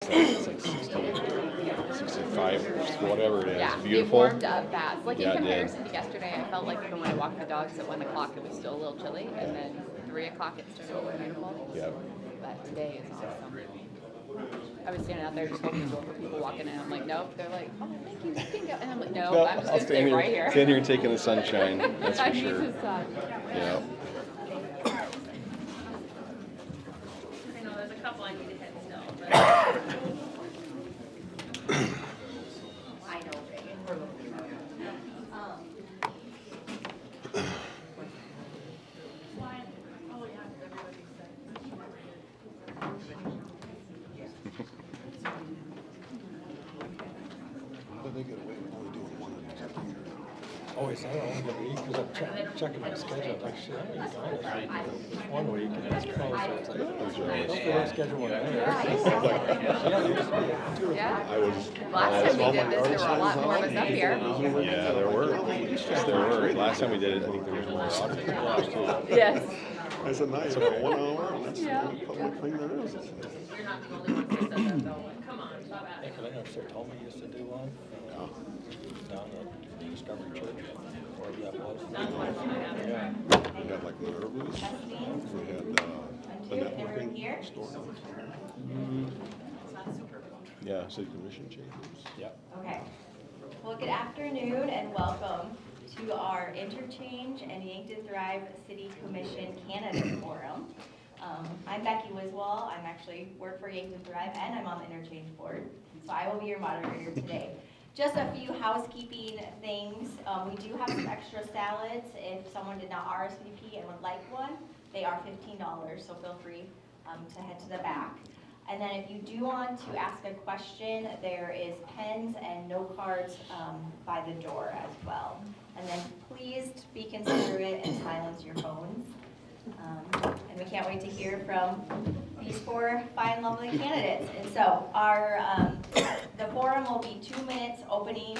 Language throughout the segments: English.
It's like 60, 65, whatever it is. Yeah, Beautiful. it warmed up fast. Like Yeah, in it did. comparison to yesterday, I felt like even when I walked the dogs at 1 o'clock, it was still a little chilly, and then 3 o'clock it started to look beautiful. Yeah. But today is awesome. I was standing out there just holding the door for people walking in. I'm like, nope. They're like, oh, thank you, you can go. And I'm like, no, Well, I'm just I'll gonna stay right here. stand here and take in the sunshine. That's I for need sure. the sun. Yeah. I know there's a couple I need to hit still, but. I know, Reagan. How did they get away with only doing one of these every year? Always say only the week because I'm checking my schedule. I'm like, shit, I'm gonna be gone this week. It's 1 week and it's closed. So it's like, don't they don't schedule one either. Yeah, they just do it. Yeah. I was. Last time we did this, there were a lot more of us up here. Yeah, there were. There were. Last time we did it, I think there was more audience too. Yes. That's a nice, about 1 hour, and that's the Yeah. only public thing there is. You're not the only one who said that though. Come on, stop Yeah, asking. 'cause I know Sir told me he used to do one down at Discovery Church, wherever that was. That's what I have. Yeah. We had like Nervous, we had the networking store. Yeah. City Commission chambers. Yeah. Okay. Well, good afternoon and welcome to our Interchange and Yankton Thrive City Commission Candidate Forum. I'm Becky Wiswall. I'm actually work for Yankton Thrive and I'm on the Interchange Board. So I will be your moderator today. Just a few housekeeping things. We do have some extra salads. If someone did not RSVP and would like one, they are $15, so feel free to head to the back. And then if you do want to ask a question, there is pens and note cards by the door as well. And then please be considerate and silence your phones. And we can't wait to hear from these 4 fine, lovely candidates. And so the forum will be 2 minutes opening,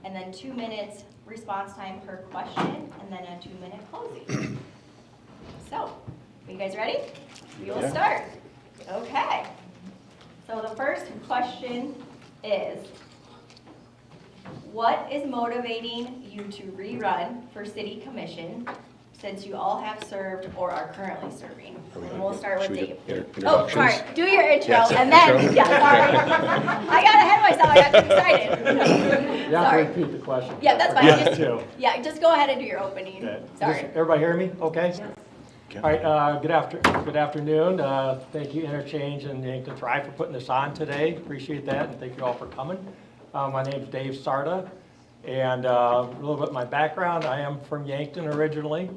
and then 2 minutes response time per question, and then a 2-minute closing. So, are you guys ready? We will start. Okay. So the first question is, what is motivating you to rerun for city commission since you all have served or are currently serving? And we'll start with Dave. Oh, sorry. Do your intro Yes, and then, intro. yeah, sorry. I got ahead of myself. I got too excited. You have to Sorry. repeat the question. Yeah, that's fine. Yeah. Just, Too. yeah, just go ahead and do your opening. Okay. Sorry. Everybody hear me? Okay? All right, good afternoon. Thank you Interchange and Yankton Thrive for putting this on today. Appreciate that, and thank you all for coming. My name's Dave Sarda, and a little bit of my background. I am from Yankton originally.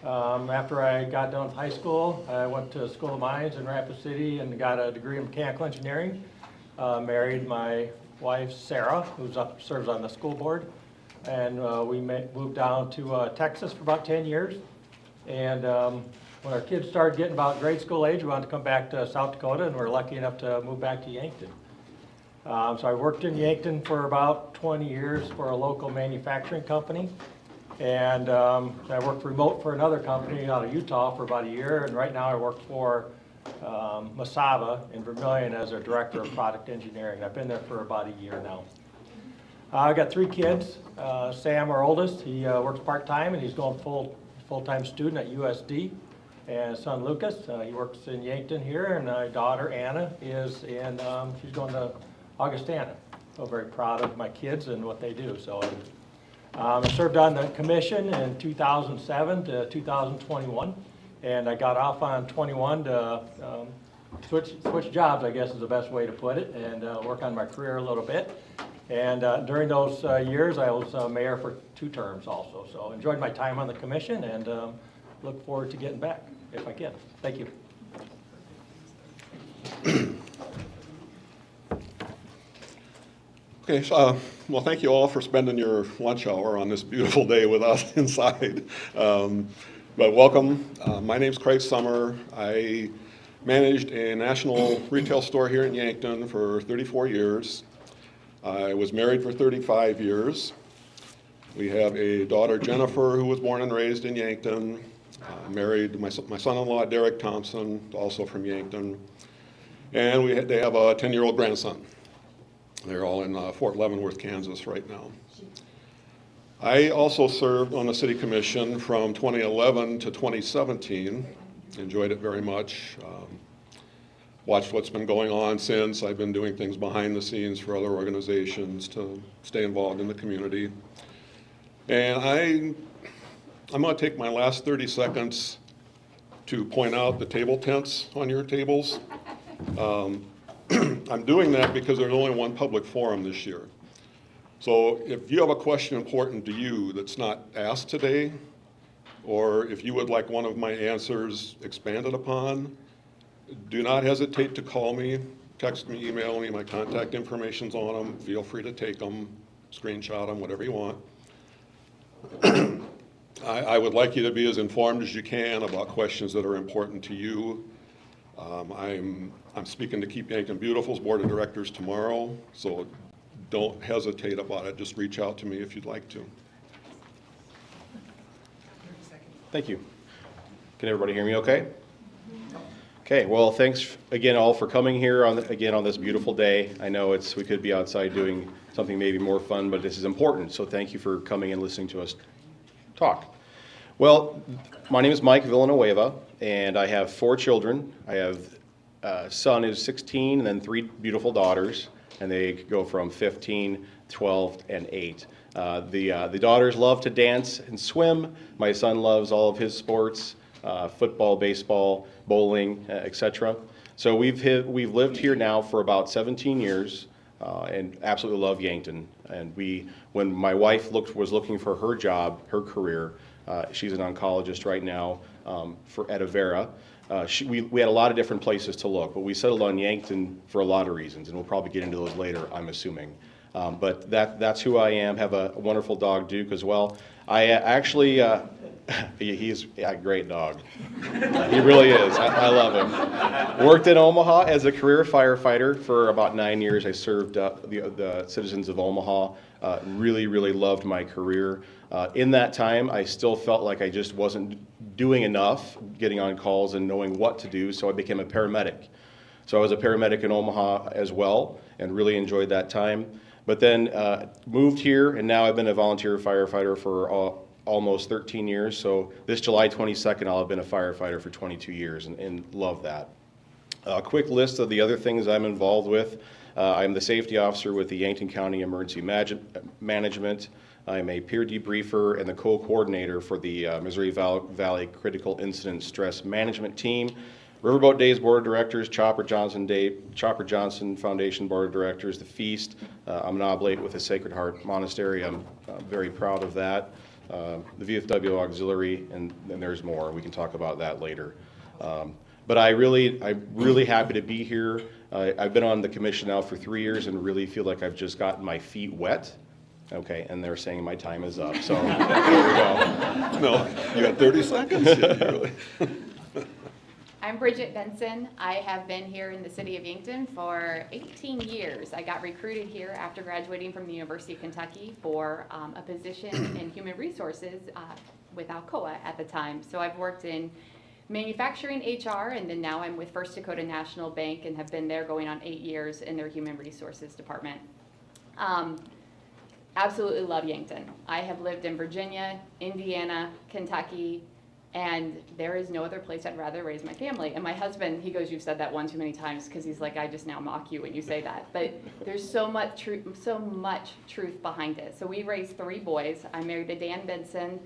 After I got done with high school, I went to School of Mines in Rapid City and got a degree in mechanical engineering. Married my wife Sarah, who serves on the school board, and we moved down to Texas for about 10 years. And when our kids started getting about grade school age, we wanted to come back to South Dakota, and we were lucky enough to move back to Yankton. So I worked in Yankton for about 20 years for a local manufacturing company. And I worked remote for another company out of Utah for about a year. And right now I work for Masaba in Vermilion as their director of product engineering. I've been there for about a year now. I've got 3 kids. Sam, our oldest, he works part-time and he's going full-time student at USD. And son Lucas, he works in Yankton here, and my daughter Anna is in, she's going to Augustana. So very proud of my kids and what they do. So I served on the commission in 2007 to 2021, and I got off on 21 to switch jobs, I guess is the best way to put it, and work on my career a little bit. And during those years, I was mayor for 2 terms also. So enjoyed my time on the commission, and look forward to getting back if I can. Thank you. Okay, so, well, thank you all for spending your lunch hour on this beautiful day with us inside. But welcome. My name's Craig Summer. I managed a national retail store here in Yankton for 34 years. I was married for 35 years. We have a daughter, Jennifer, who was born and raised in Yankton. Married my son-in-law, Derek Thompson, also from Yankton. And they have a 10-year-old grandson. They're all in Fort Leavenworth, Kansas right now. I also served on the city commission from 2011 to 2017. Enjoyed it very much. Watched what's been going on since. I've been doing things behind the scenes for other organizations to stay involved in the community. And I'm going to take my last 30 seconds to point out the table tents on your tables. I'm doing that because there's only one public forum this year. So if you have a question important to you that's not asked today, or if you would like one of my answers expanded upon, do not hesitate to call me, text me, email me. My contact information's on them. Feel free to take them, screenshot them, whatever you want. I would like you to be as informed as you can about questions that are important to you. I'm speaking to Keep Yankton Beautiful's Board of Directors tomorrow, so don't hesitate about it. Just reach out to me if you'd like to. Thank you. Can everybody hear me okay? Okay, well, thanks again all for coming here on this beautiful day. I know we could be outside doing something maybe more fun, but this is important, so thank you for coming and listening to us talk. Well, my name is Mike Villanueva, and I have 4 children. I have son is 16, and then 3 beautiful daughters, and they go from 15, 12, and 8. The daughters love to dance and swim. My son loves all of his sports, football, baseball, bowling, etc. So we've lived here now for about 17 years, and absolutely love Yankton. And when my wife was looking for her job, her career, she's an oncologist right now at Avera. We had a lot of different places to look, but we settled on Yankton for a lot of reasons, and we'll probably get into those later, I'm assuming. But that's who I am. Have a wonderful dog, Duke, as well. I actually, he's a great dog. He really is. I love him. Worked in Omaha as a career firefighter for about 9 years. I served the citizens of Omaha. Really, really loved my career. In that time, I still felt like I just wasn't doing enough, getting on calls and knowing what to do, so I became a paramedic. So I was a paramedic in Omaha as well, and really enjoyed that time. But then moved here, and now I've been a volunteer firefighter for almost 13 years. So this July 22nd, I'll have been a firefighter for 22 years, and love that. A quick list of the other things I'm involved with. I'm the safety officer with the Yankton County Emergency Management. I'm a peer debriefer and the co-coordinator for the Missouri Valley Critical Incident Stress Management Team. Riverboat Days Board of Directors, Chopper Johnson Foundation Board of Directors, the Feast. I'm an oblate with the Sacred Heart Monastery. I'm very proud of that. The VFW Auxiliary, and there's more. We can talk about that later. But I'm really happy to be here. I've been on the commission now for 3 years and really feel like I've just gotten my feet wet. Okay, and they're saying my time is up, so there we go. No, you got 30 seconds? Yeah, really. I'm Bridget Benson. I have been here in the city of Yankton for 18 years. I got recruited here after graduating from the University of Kentucky for a position in human resources with Alcoa at the time. So I've worked in manufacturing, HR, and then now I'm with First Dakota National Bank and have been there going on 8 years in their human resources department. Absolutely love Yankton. I have lived in Virginia, Indiana, Kentucky, and there is no other place I'd rather raise my family. And my husband, he goes, "You've said that one too many times," because he's like, "I just now mock you when you say that." But there's so much truth behind it. So we raised 3 boys. I married to Dan Benson,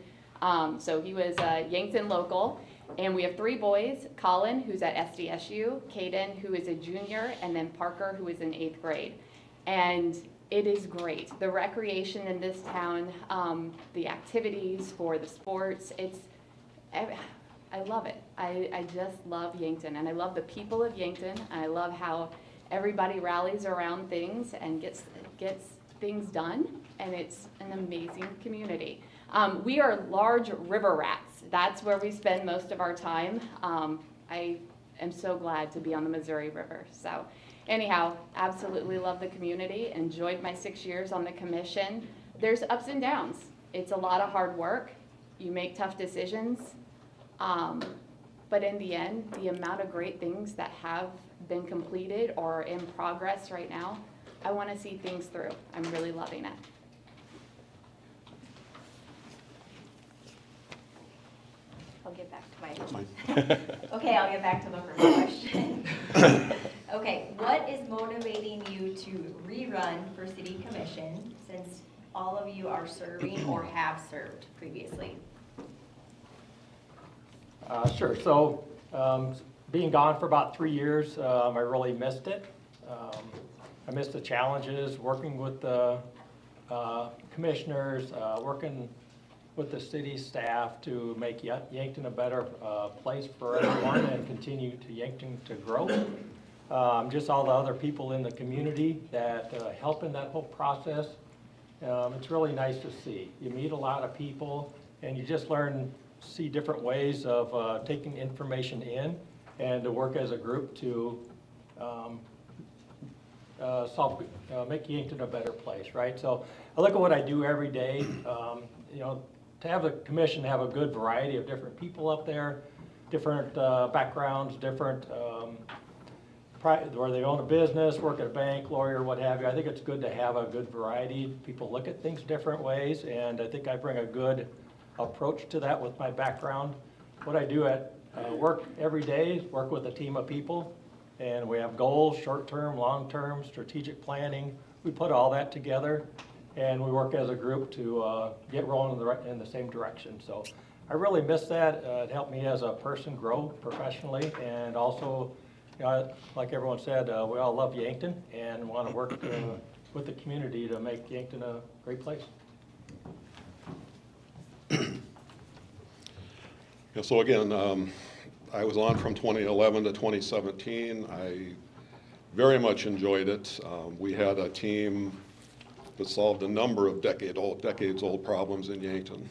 so he was a Yankton local. And we have 3 boys: Colin, who's at SDSU, Caden, who is a junior, and then Parker, who is in 8th grade. And it is great. The recreation in this town, the activities for the sports, I love it. I just love Yankton, and I love the people of Yankton. I love how everybody rallies around things and gets things done, and it's an amazing community. We are large river rats. That's where we spend most of our time. I am so glad to be on the Missouri River. So anyhow, absolutely love the community. Enjoyed my 6 years on the commission. There's ups and downs. It's a lot of hard work. You make tough decisions. But in the end, the amount of great things that have been completed or in progress right now. I want to see things through. I'm really loving it. I'll get back to my, okay, I'll get back to the first question. Okay, what is motivating you to rerun for city commission since all of you are serving or have served previously? Sure. So being gone for about 3 years, I really missed it. I missed the challenges, working with the commissioners, working with the city staff to make Yankton a better place for everyone and continue to Yankton to grow. Just all the other people in the community that help in that whole process. It's really nice to see. You meet a lot of people and you just see different ways of taking information in and to work as a group to make Yankton a better place, right? So I look at what I do every day, you know, to have the commission have a good variety of different people up there, different backgrounds, different, where they own a business, work at a bank, lawyer, what have you. I think it's good to have a good variety. People look at things different ways, and I think I bring a good approach to that with my background. What I do at work every day is work with a team of people, and we have goals, short-term, long-term, strategic planning. We put all that together, and we work as a group to get rolling in the same direction. So I really miss that. It helped me as a person grow professionally, and also, you know, like everyone said, we all love Yankton and want to work with the community to make Yankton a great place. Yeah, so again, I was on from 2011 to 2017. I very much enjoyed it. We had a team that solved a number of decades-old problems in Yankton,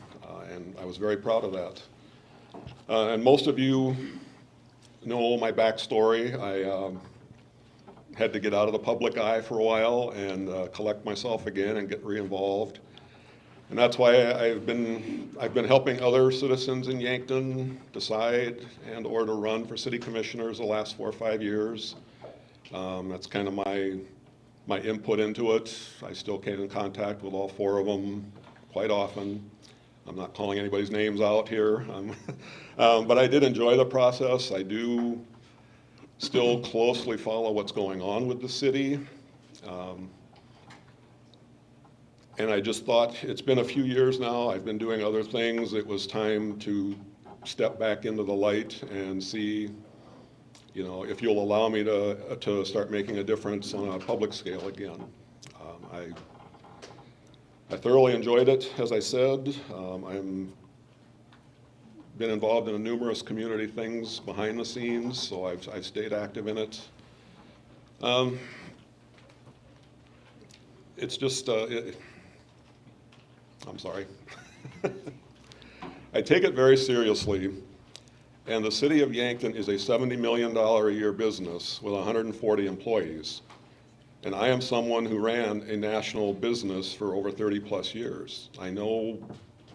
and I was very proud of that. And most of you know my backstory. I had to get out of the public eye for a while and collect myself again and get re-involved. And that's why I've been helping other citizens in Yankton decide and or to run for city commissioners the last 4 or 5 years. That's kind of my input into it. I still get in contact with all 4 of them quite often. I'm not calling anybody's names out here, but I did enjoy the process. I do still closely follow what's going on with the city. And I just thought, it's been a few years now, I've been doing other things. It was time to step back into the light and see, you know, if you'll allow me to start making a difference on a public scale again. I thoroughly enjoyed it, as I said. I'm been involved in numerous community things behind the scenes, so I've stayed active in it. It's just, I'm sorry. I take it very seriously, and the city of Yankton is a $70 million a year business with 140 employees. And I am someone who ran a national business for over 30 plus years. I know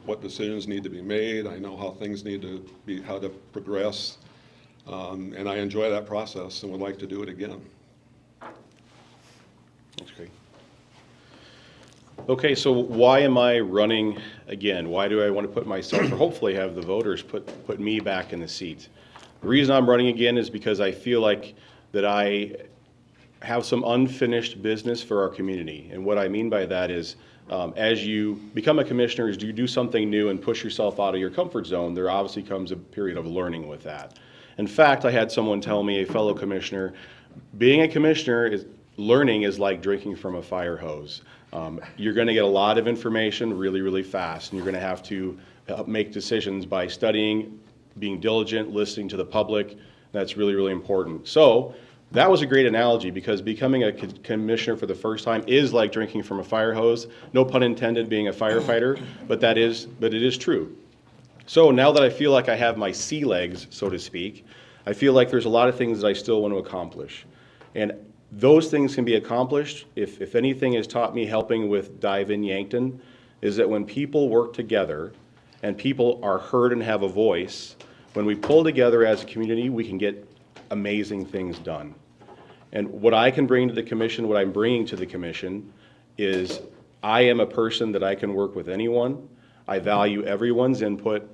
what decisions need to be made. I know how things need to be, how to progress. And I enjoy that process and would like to do it again. That's great. Okay, so why am I running again? Why do I want to put myself, or hopefully have the voters put me back in the seat? The reason I'm running again is because I feel like that I have some unfinished business for our community. And what I mean by that is, as you become a commissioner, as you do something new and push yourself out of your comfort zone, there obviously comes a period of learning with that. In fact, I had someone tell me, a fellow commissioner, being a commissioner learning is like drinking from a fire hose. You're going to get a lot of information really, really fast, and you're going to have to make decisions by studying, being diligent, listening to the public. That's really, really important. So that was a great analogy, because becoming a commissioner for the first time is like drinking from a fire hose. No pun intended, being a firefighter, but it is true. So now that I feel like I have my sea legs, so to speak, I feel like there's a lot of things that I still want to accomplish. And those things can be accomplished, if anything has taught me helping with Dive in Yankton, is that when people work together and people are heard and have a voice, when we pull together as a community, we can get amazing things done. And what I can bring to the commission, what I'm bringing to the commission is I am a person that I can work with anyone. I value everyone's input.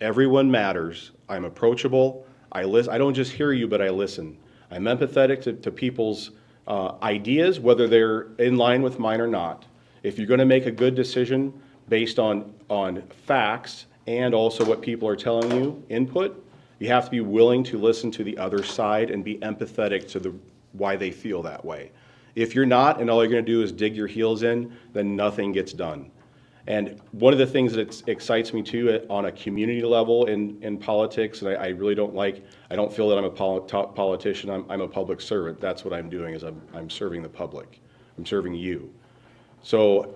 Everyone matters. I'm approachable. I don't just hear you, but I listen. I'm empathetic to people's ideas, whether they're in line with mine or not. If you're going to make a good decision based on facts and also what people are telling you, input, you have to be willing to listen to the other side and be empathetic to why they feel that way. If you're not, and all you're going to do is dig your heels in, then nothing gets done. And one of the things that excites me too on a community level in politics, and I really don't feel that I'm a politician, I'm a public servant. That's what I'm doing, is I'm serving the public. I'm serving you. So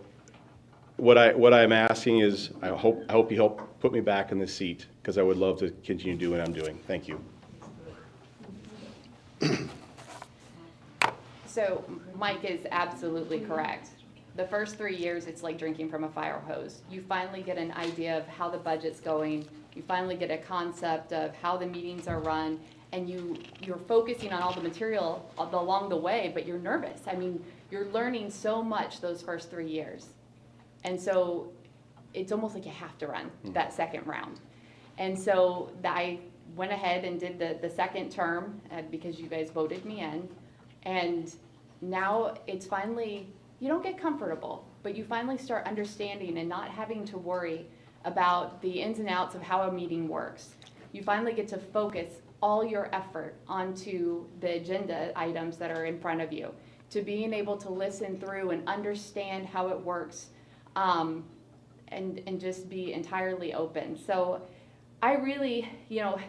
what I'm asking is, I hope you help put me back in the seat, because I would love to continue doing what I'm doing. Thank you. So Mike is absolutely correct. The first 3 years, it's like drinking from a fire hose. You finally get an idea of how the budget's going. You finally get a concept of how the meetings are run, and you're focusing on all the material along the way, but you're nervous. I mean, you're learning so much those first 3 years. And so it's almost like you have to run that second round. And so I went ahead and did the second term because you guys voted me in. And now it's finally, you don't get comfortable, but you finally start understanding and not having to worry about the ins and outs of how a meeting works. You finally get to focus all your effort onto the agenda items that are in front of you, to being able to listen through and understand how it works, and just be entirely open. So I really,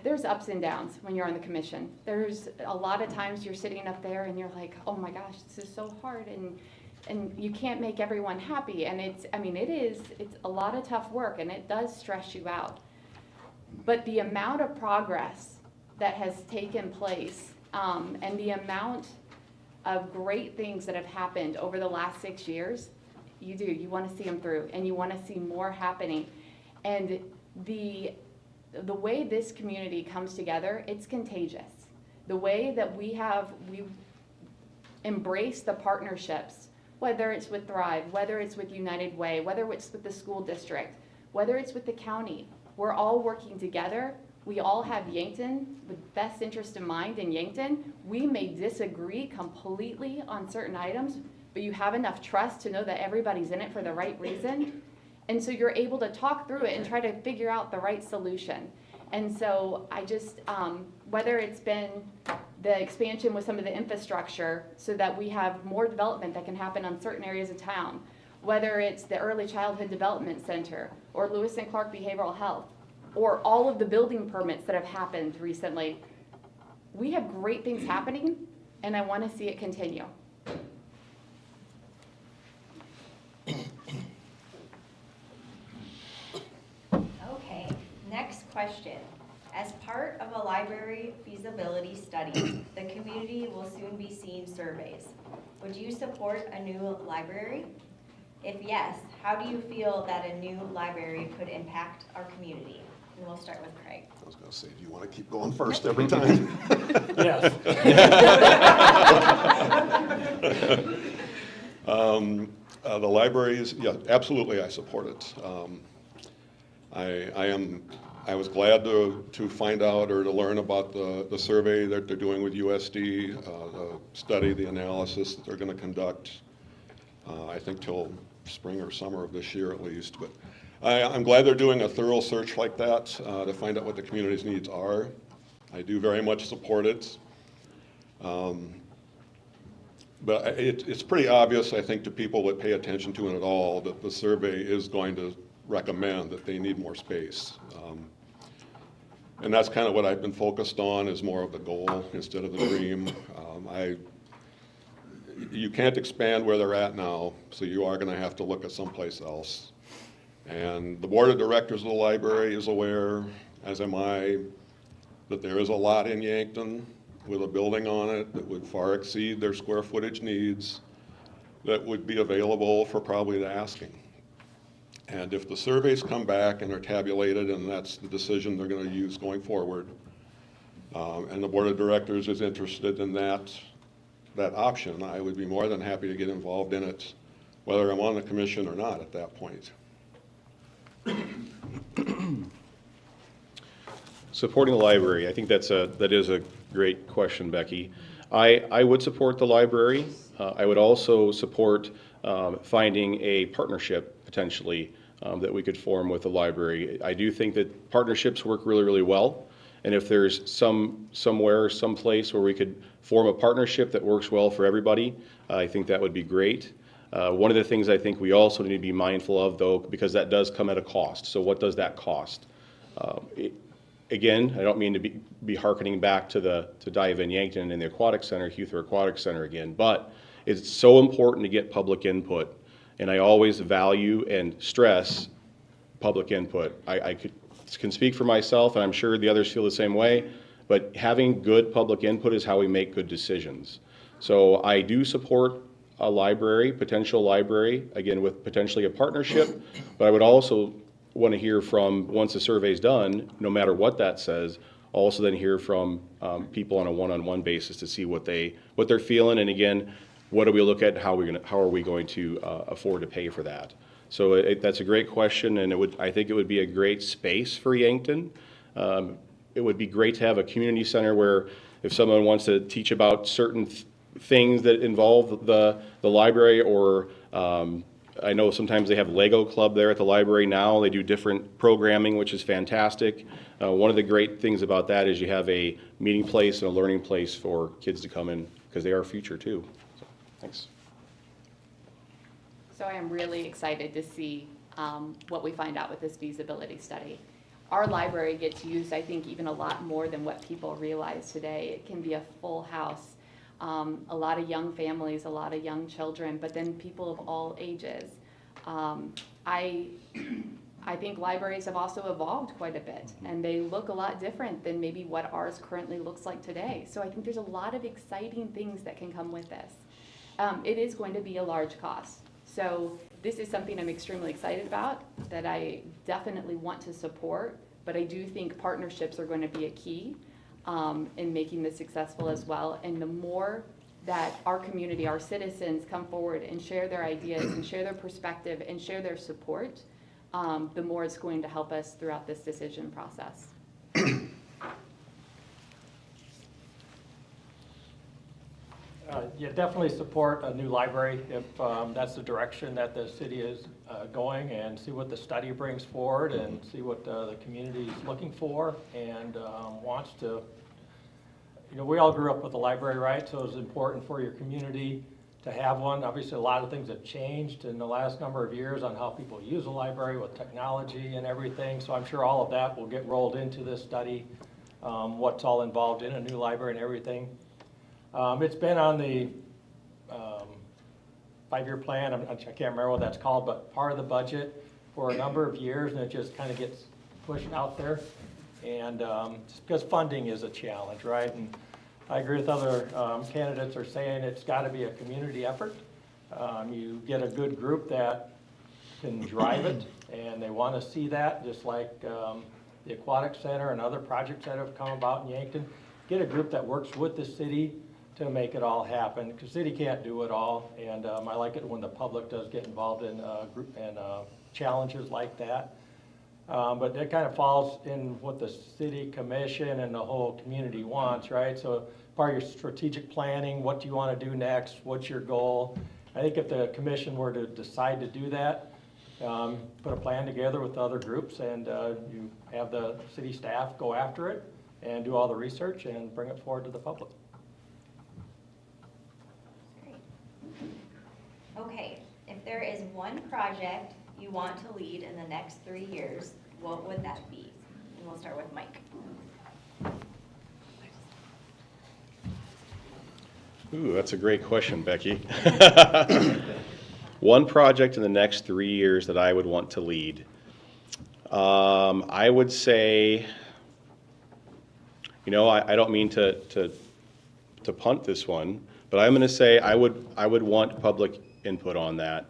there's ups and downs when you're on the commission. There's a lot of times you're sitting up there and you're like, oh my gosh, this is so hard, and you can't make everyone happy. And it's a lot of tough work, and it does stress you out. But the amount of progress that has taken place, and the amount of great things that have happened over the last 6 years, you want to see them through, and you want to see more happening. And the way this community comes together, it's contagious. The way that we embrace the partnerships, whether it's with Thrive, whether it's with United Way, whether it's with the school district, whether it's with the county, we're all working together. We all have Yankton, the best interest in mind in Yankton. We may disagree completely on certain items, but you have enough trust to know that everybody's in it for the right reason. And so you're able to talk through it and try to figure out the right solution. And so I just, whether it's been the expansion with some of the infrastructure so that we have more development that can happen on certain areas of town, whether it's the Early Childhood Development Center or Lewis and Clark Behavioral Health, or all of the building permits that have happened recently, we have great things happening, and I want to see it continue. Okay, next question. As part of a library feasibility study, the community will soon be seeing surveys. Would you support a new library? If yes, how do you feel that a new library could impact our community? And we'll start with Craig. I was going to say, do you want to keep going first every time? Yes. The libraries, yeah, absolutely, I support it. I was glad to find out or to learn about the survey that they're doing with USD, the study, the analysis that they're going to conduct, I think till spring or summer of this year at least. But I'm glad they're doing a thorough search like that to find out what the community's needs are. I do very much support it. But it's pretty obvious, I think, to people that pay attention to it at all, that the survey is going to recommend that they need more space. And that's kind of what I've been focused on, is more of the goal instead of the dream. You can't expand where they're at now, so you are going to have to look at someplace else. And the board of directors of the library is aware, as am I, that there is a lot in Yankton with a building on it that would far exceed their square footage needs, that would be available for probably the asking. And if the surveys come back and are tabulated, and that's the decision they're going to use going forward, and the board of directors is interested in that, that option, I would be more than happy to get involved in it, whether I'm on the commission or not at that point. Supporting the library, I think that is a great question, Becky. I would support the library. I would also support finding a partnership potentially that we could form with the library. I do think that partnerships work really, really well. And if there's somewhere, someplace where we could form a partnership that works well for everybody, I think that would be great. One of the things I think we also need to be mindful of, though, because that does come at a cost. So what does that cost? Again, I don't mean to be hearkening back to Dive in Yankton and the Aquatic Center, Huther Aquatic Center again, but it's so important to get public input. And I always value and stress public input. I can speak for myself, and I'm sure the others feel the same way, but having good public input is how we make good decisions. So I do support a library, potential library, again, with potentially a partnership, but I would also want to hear from, once the survey's done, no matter what that says, also then hear from people on a one-on-one basis to see what they're feeling, and again, what do we look at, how are we going to afford to pay for that? So that's a great question, and I think it would be a great space for Yankton. It would be great to have a community center where if someone wants to teach about certain things that involve the library, or I know sometimes they have Lego Club there at the library now. They do different programming, which is fantastic. One of the great things about that is you have a meeting place and a learning place for kids to come in, because they are our future too. So, thanks. So I am really excited to see what we find out with this feasibility study. Our library gets used, I think, even a lot more than what people realize today. It can be a full house, a lot of young families, a lot of young children, but then people of all ages. I think libraries have also evolved quite a bit, and they look a lot different than maybe what ours currently looks like today. So I think there's a lot of exciting things that can come with this. It is going to be a large cost. So this is something I'm extremely excited about, that I definitely want to support, but I do think partnerships are going to be a key in making this successful as well. And the more that our community, our citizens come forward and share their ideas and share their perspective and share their support, the more it's going to help us throughout this decision process. Yeah, definitely support a new library if that's the direction that the city is going, and see what the study brings forward and see what the community is looking for and wants to. You know, we all grew up with a library, right? So it's important for your community to have one. Obviously, a lot of things have changed in the last number of years on how people use a library with technology and everything. So I'm sure all of that will get rolled into this study, what's all involved in a new library and everything. It's been on the 5-year plan, I can't remember what that's called, but part of the budget for a number of years, and it just kind of gets pushed out there. And just because funding is a challenge, right? And I agree with other candidates are saying it's got to be a community effort. You get a good group that can drive it, and they want to see that, just like the Aquatic Center and other projects that have come about in Yankton. Get a group that works with the city to make it all happen, because the city can't do it all, and I like it when the public does get involved in group and challenges like that. But it kind of falls in what the city commission and the whole community wants, right? So part of your strategic planning, what do you want to do next? What's your goal? I think if the commission were to decide to do that, put a plan together with other groups, and you have the city staff go after it and do all the research and bring it forward to the public. Okay, if there is one project you want to lead in the next 3 years, what would that be? And we'll start with Mike. Ooh, that's a great question, Becky. One project in the next 3 years that I would want to lead. I would say, you know, I don't mean to punt this one, but I'm going to say I would want public input on that.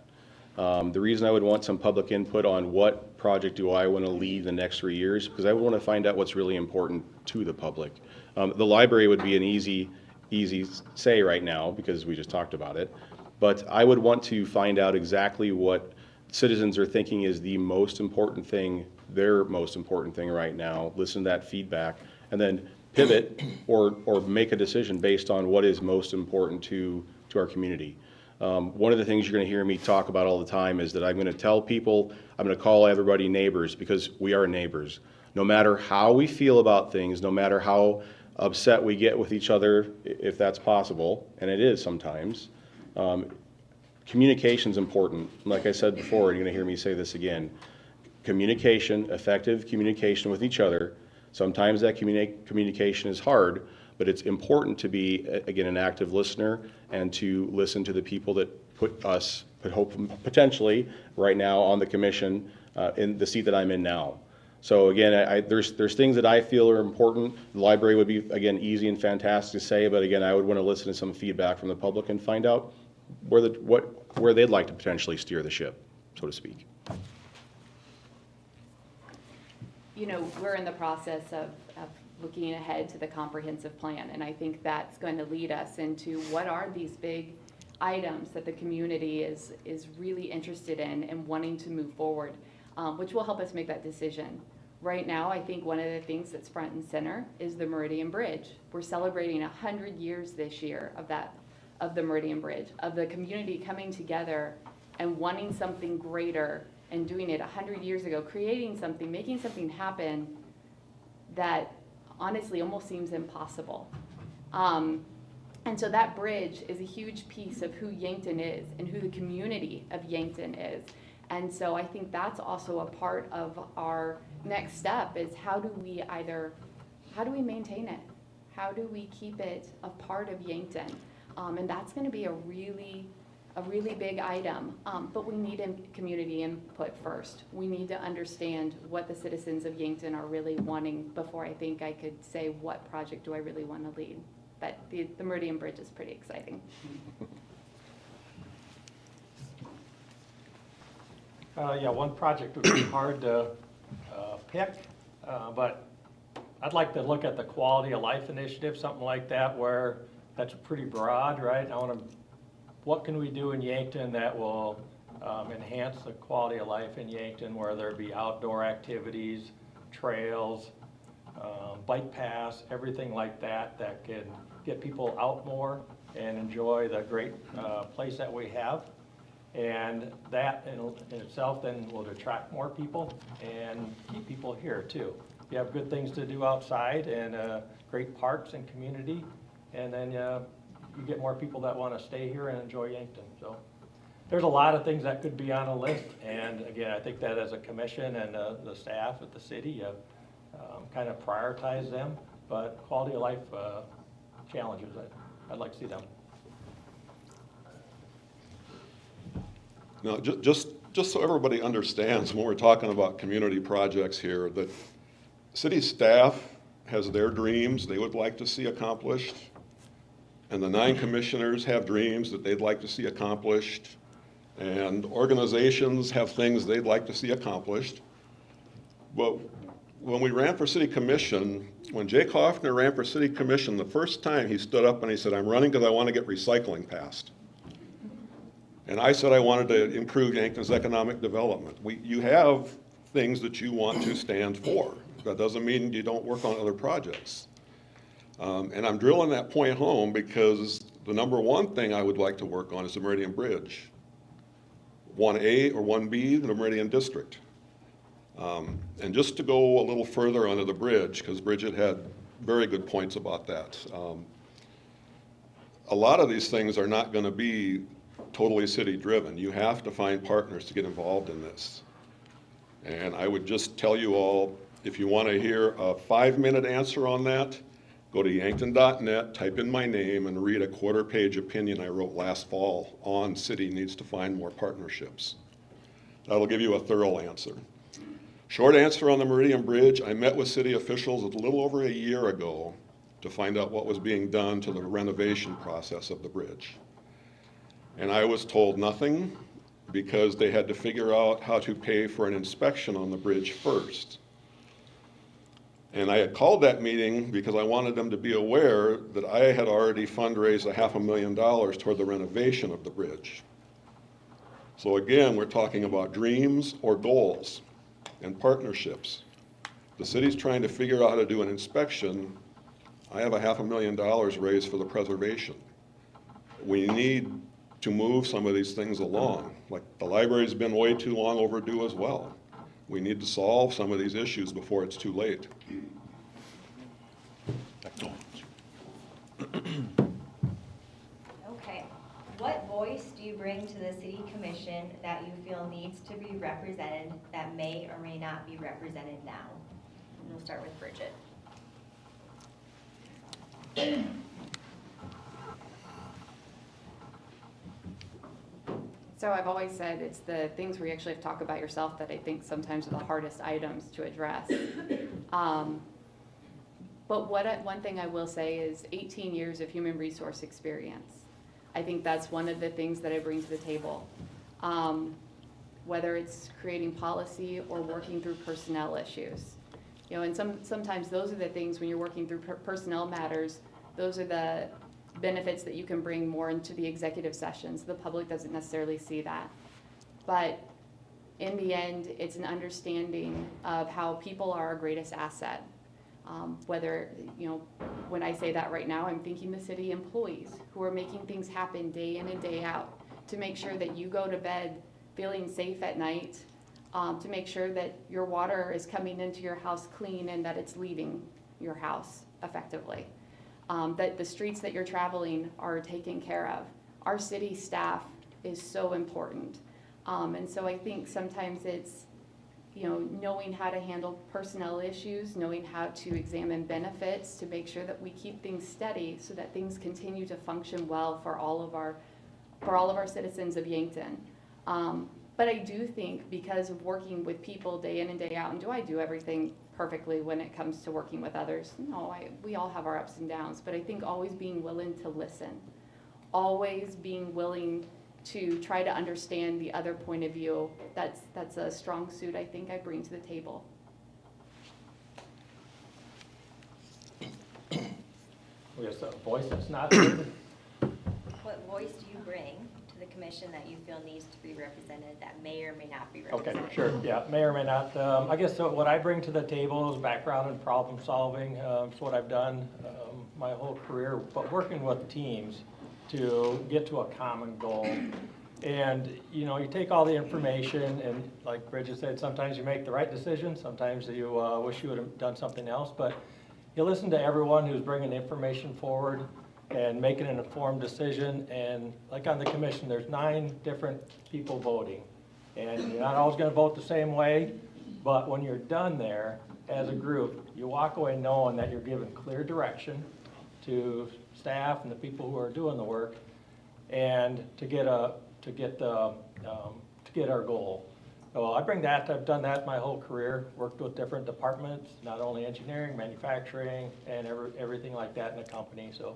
The reason I would want some public input on what project do I want to lead the next 3 years, because I would want to find out what's really important to the public. The library would be an easy easy say right now because we just talked about it. But I would want to find out exactly what citizens are thinking is the most important thing, their most important thing right now, listen to that feedback, and then pivot or make a decision based on what is most important to our community. One of the things you're going to hear me talk about all the time is that I'm going to tell people, I'm going to call everybody neighbors because we are neighbors. No matter how we feel about things, no matter how upset we get with each other, if that's possible, and it is sometimes, communication's important. Like I said before, and you're going to hear me say this again. Communication, effective communication with each other. Sometimes that communication is hard, but it's important to be, again, an active listener and to listen to the people that put potentially right now on the commission in the seat that I'm in now. So again, there's things that I feel are important. The library would be, again, easy and fantastic to say, but again, I would want to listen to some feedback from the public and find out where they'd like to potentially steer the ship, so to speak. You know, we're in the process of looking ahead to the comprehensive plan, and I think that's going to lead us into what are these big items that the community is really interested in and wanting to move forward, which will help us make that decision. Right now, I think one of the things that's front and center is the Meridian Bridge. We're celebrating 100 years this year of the Meridian Bridge, of the community coming together and wanting something greater and doing it 100 years ago, creating something, making something happen that honestly almost seems impossible. And so that bridge is a huge piece of who Yankton is and who the community of Yankton is. And so I think that's also a part of our next step is how do we maintain it? How do we keep it a part of Yankton? And that's gonna be a really big item, but we need community input first. We need to understand what the citizens of Yankton are really wanting before I think I could say what project do I really want to lead. But the Meridian Bridge is pretty exciting. Yeah, one project would be hard to pick, but I'd like to look at the quality of life initiative, something like that, where that's pretty broad, right? What can we do in Yankton that will enhance the quality of life in Yankton, where there be outdoor activities, trails, bike paths, everything like that, that can get people out more and enjoy the great place that we have. And that in itself then will attract more people and keep people here too. You have good things to do outside and great parks and community, and then you get more people that want to stay here and enjoy Yankton. So there's a lot of things that could be on a list, and again, I think that as a commission and the staff at the city kind of prioritize them, but quality of life challenges, I'd like to see them. Now, just so everybody understands, when we're talking about community projects here, that city staff has their dreams they would like to see accomplished, and the 9 commissioners have dreams that they'd like to see accomplished, and organizations have things they'd like to see accomplished. But when we ran for city commission, when Jake Hoffner ran for city commission, the first time he stood up and he said, "I'm running because I want to get recycling passed." And I said I wanted to improve Yankton's economic development. You have things that you want to stand for. That doesn't mean you don't work on other projects. And I'm drilling that point home because the number one thing I would like to work on is the Meridian Bridge. 1A or 1B, the Meridian District. And just to go a little further onto the bridge, because Bridget had very good points about that. A lot of these things are not going to be totally city driven. You have to find partners to get involved in this. And I would just tell you all, if you want to hear a 5-minute answer on that, go to yankton.net, type in my name, and read a quarter-page opinion I wrote last fall on city needs to find more partnerships. That'll give you a thorough answer. Short answer on the Meridian Bridge, I met with city officials a little over a year ago to find out what was being done to the renovation process of the bridge. And I was told nothing because they had to figure out how to pay for an inspection on the bridge first. And I had called that meeting because I wanted them to be aware that I had already fundraised $500,000 toward the renovation of the bridge. So again, we're talking about dreams or goals and partnerships. The city's trying to figure out how to do an inspection. I have $500,000 raised for the preservation. We need to move some of these things along. Like the library's been way too long overdue as well. We need to solve some of these issues before it's too late. Okay. What voice do you bring to the city commission that you feel needs to be represented that may or may not be represented now? And we'll start with Bridget. So I've always said it's the things where you actually have to talk about yourself that I think sometimes are the hardest items to address. But one thing I will say is 18 years of human resource experience. I think that's one of the things that I bring to the table. Whether it's creating policy or working through personnel issues. You know, and sometimes those are the things when you're working through personnel matters, those are the benefits that you can bring more into the executive sessions. The public doesn't necessarily see that. But in the end, it's an understanding of how people are our greatest asset. Whether, you know, when I say that right now, I'm thinking the city employees who are making things happen day in and day out to make sure that you go to bed feeling safe at night, to make sure that your water is coming into your house clean and that it's leaving your house effectively. That the streets that you're traveling are taken care of. Our city staff is so important. And so I think sometimes it's, you know, knowing how to handle personnel issues, knowing how to examine benefits to make sure that we keep things steady so that things continue to function well for all of our citizens of Yankton. But I do think because of working with people day in and day out, and do I do everything perfectly when it comes to working with others? No, we all have our ups and downs, but I think always being willing to listen, always being willing to try to understand the other point of view, that's a strong suit I think I bring to the table. We have a voice that's not heard. What voice do you bring to the commission that you feel needs to be represented that may or may not be Okay, represented? sure, yeah, may or may not. I guess what I bring to the table is background in problem solving. It's what I've done my whole career, but working with teams to get to a common goal. And, you know, you take all the information and like Bridget said, sometimes you make the right decision, sometimes you wish you would have done something else, but you listen to everyone who's bringing information forward and making an informed decision. And like on the commission, there's 9 different people voting. And you're not always gonna vote the same way, but when you're done there, as a group, you walk away knowing that you're given clear direction to staff and the people who are doing the work, and to get our goal. So I bring that, I've done that my whole career, worked with different departments, not only engineering, manufacturing, and everything like that in the company. So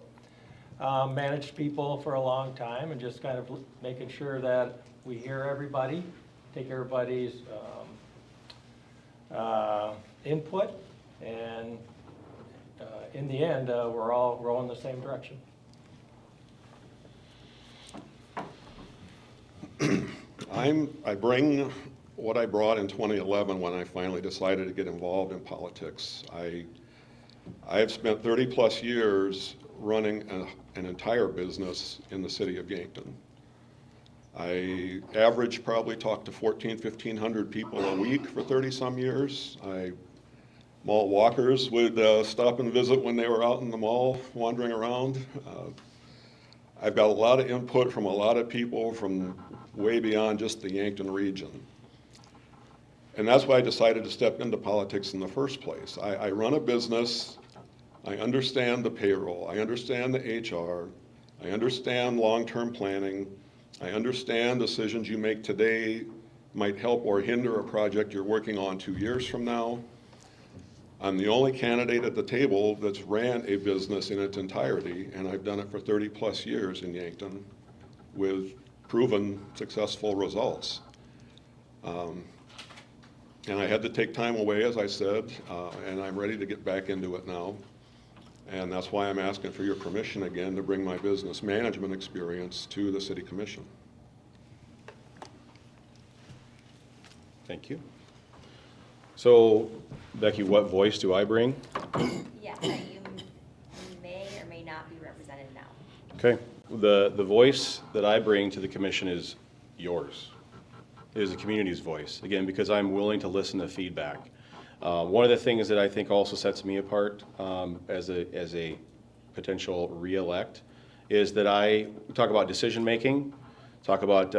managed people for a long time and just kind of making sure that we hear everybody, take everybody's input, and in the end, we're all rowing the same direction. I bring what I brought in 2011 when I finally decided to get involved in politics. I've spent 30 plus years running an entire business in the city of Yankton. I average probably talk to 1,500 people a week for 30 some years. Mall walkers would stop and visit when they were out in the mall wandering around. I've got a lot of input from a lot of people from way beyond just the Yankton region. And that's why I decided to step into politics in the first place. I run a business, I understand the payroll, I understand the HR, I understand long-term planning, I understand decisions you make today might help or hinder a project you're working on 2 years from now. I'm the only candidate at the table that's ran a business in its entirety, and I've done it for 30 plus years in Yankton with proven successful results. And I had to take time away, as I said, and I'm ready to get back into it now. And that's why I'm asking for your permission again to bring my business management experience to the City Commission. Thank you. So, Becky, what voice do I bring? Yes, that you may or may not be represented now. Okay, the voice that I bring to the commission is yours. It is the community's voice, again, because I'm willing to listen to feedback. One of the things that I think also sets me apart as a potential re-elect is that I talk about decision-making, talk about,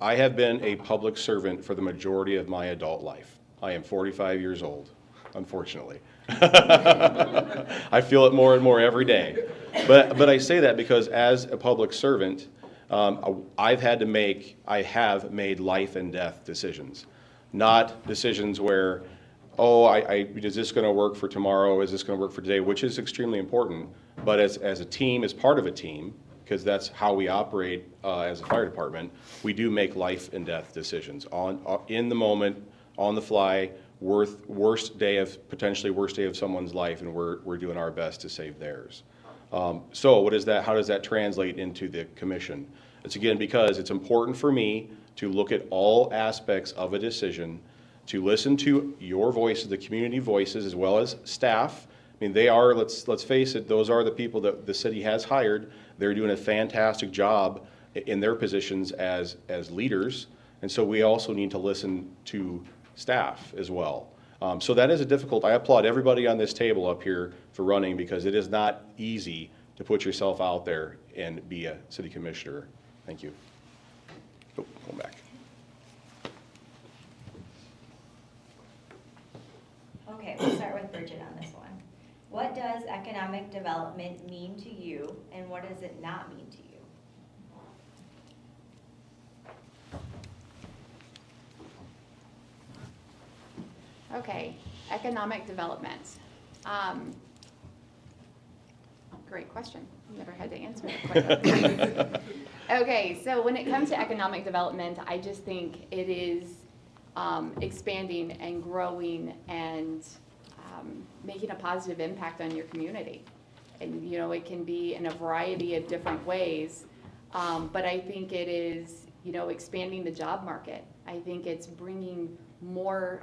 I have been a public servant for the majority of my adult life. I am 45 years old, unfortunately. I feel it more and more every day. But I say that because as a public servant, I have made life and death decisions, not decisions where, is this going to work for tomorrow? Is this going to work for today? Which is extremely important. But as a team, as part of a team, because that's how we operate as a fire department, we do make life and death decisions in the moment, on the fly, potentially worst day of someone's life, and we're doing our best to save theirs. So what is that? How does that translate into the commission? It's again because it's important for me to look at all aspects of a decision, to listen to your voices, the community voices, as well as staff. I mean, they are, let's face it, those are the people that the city has hired. They're doing a fantastic job in their positions as leaders, and so we also need to listen to staff as well. So that is I applaud everybody on this table up here for running, because it is not easy to put yourself out there and be a city commissioner. Thank you. Oh, go back. Okay, we'll start with Bridget on this one. What does economic development mean to you, and what does it not mean to you? Okay, economic development. Great question. Never had to answer it quite like that. Okay, so when it comes to economic development, I just think it is expanding and growing and making a positive impact on your community. And, it can be in a variety of different ways, but I think it is, expanding the job market. I think it's bringing more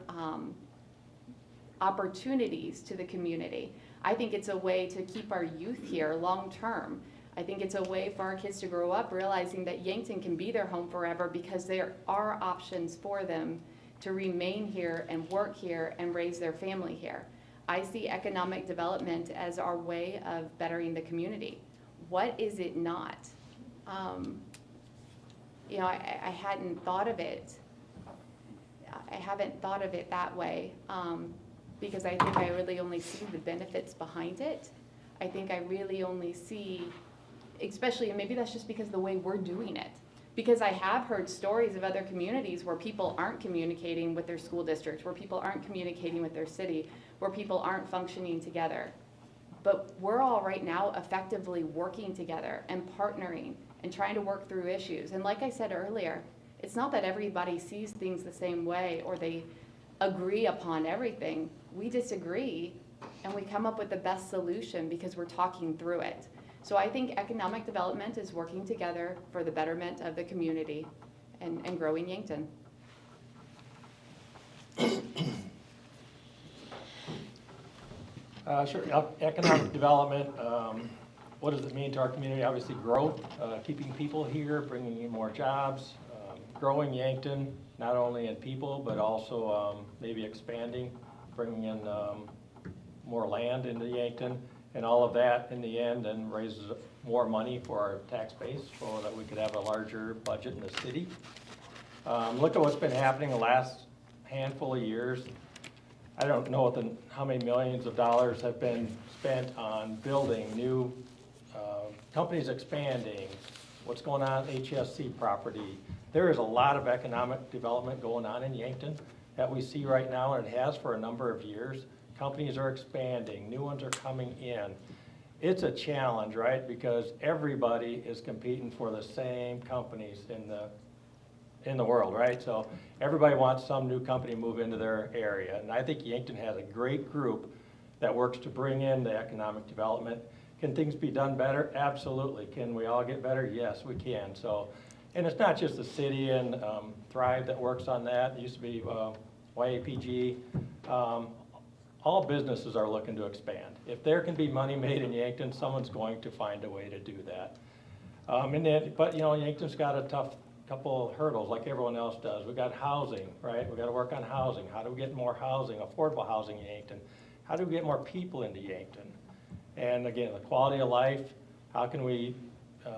opportunities to the community. I think it's a way to keep our youth here long term. I think it's a way for our kids to grow up realizing that Yankton can be their home forever, because there are options for them to remain here and work here and raise their family here. I see economic development as our way of bettering the community. What is it not? I hadn't thought of it. I haven't thought of it that way. Because I think I really only see the benefits behind it. I think I really only see, especially, and maybe that's just because of the way we're doing it. Because I have heard stories of other communities where people aren't communicating with their school districts, where people aren't communicating with their city, where people aren't functioning together. But we're all right now effectively working together and partnering and trying to work through issues. And like I said earlier, it's not that everybody sees things the same way or they agree upon everything. We disagree and we come up with the best solution because we're talking through it. So I think economic development is working together for the betterment of the community and growing Yankton. Sure, economic development, what does it mean to our community? Obviously growth, keeping people here, bringing in more jobs, growing Yankton, not only in people, but also maybe expanding, bringing in more land into Yankton, and all of that in the end then raises more money for our tax base so that we could have a larger budget in the city. Look at what's been happening the last handful of years. I don't know how many millions of dollars have been spent on building new companies expanding, what's going on at HSC property. There is a lot of economic development going on in Yankton that we see right now, and it has for a number of years. Companies are expanding, new ones are coming in. It's a challenge, right? Because everybody is competing for the same companies in the world, right? So everybody wants some new company to move into their area. And I think Yankton has a great group that works to bring in the economic development. Can things be done better? Absolutely. Can we all get better? Yes, we can. So, and it's not just the city and Thrive that works on that. It used to be YAPG. All businesses are looking to expand. If there can be money made in Yankton, someone's going to find a way to do that. But you know, Yankton's got a tough couple of hurdles like everyone else does. We've got housing, right? We've got to work on housing. How do we get more housing, affordable housing in Yankton? How do we get more people into Yankton? And again, the quality of life, how can we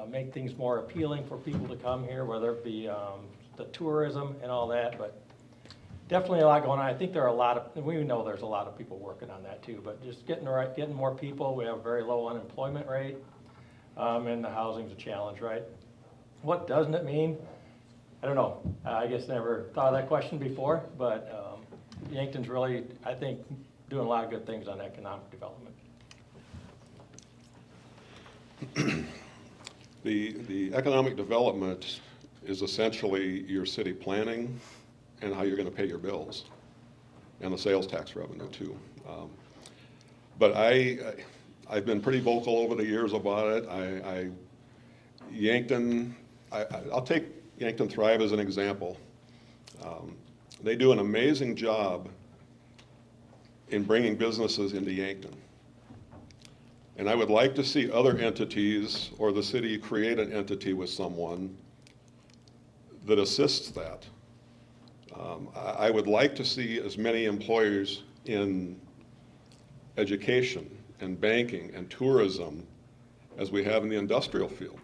make things more appealing for people to come here, whether it be the tourism and all that, but definitely a lot going on. I think there are a lot of, we know there's a lot of people working on that too, but just getting more people. We have a very low unemployment rate, and the housing's a challenge, right? What doesn't it mean? I don't know. I guess never thought of that question before, but Yankton's really, I think, doing a lot of good things on economic development. The economic development is essentially your city planning and how you're going to pay your bills, and the sales tax revenue too. But I've been pretty vocal over the years about it. Yankton, I'll take Yankton Thrive as an example. They do an amazing job in bringing businesses into Yankton. And I would like to see other entities or the city create an entity with someone that assists that. I would like to see as many employers in education and banking and tourism as we have in the industrial field.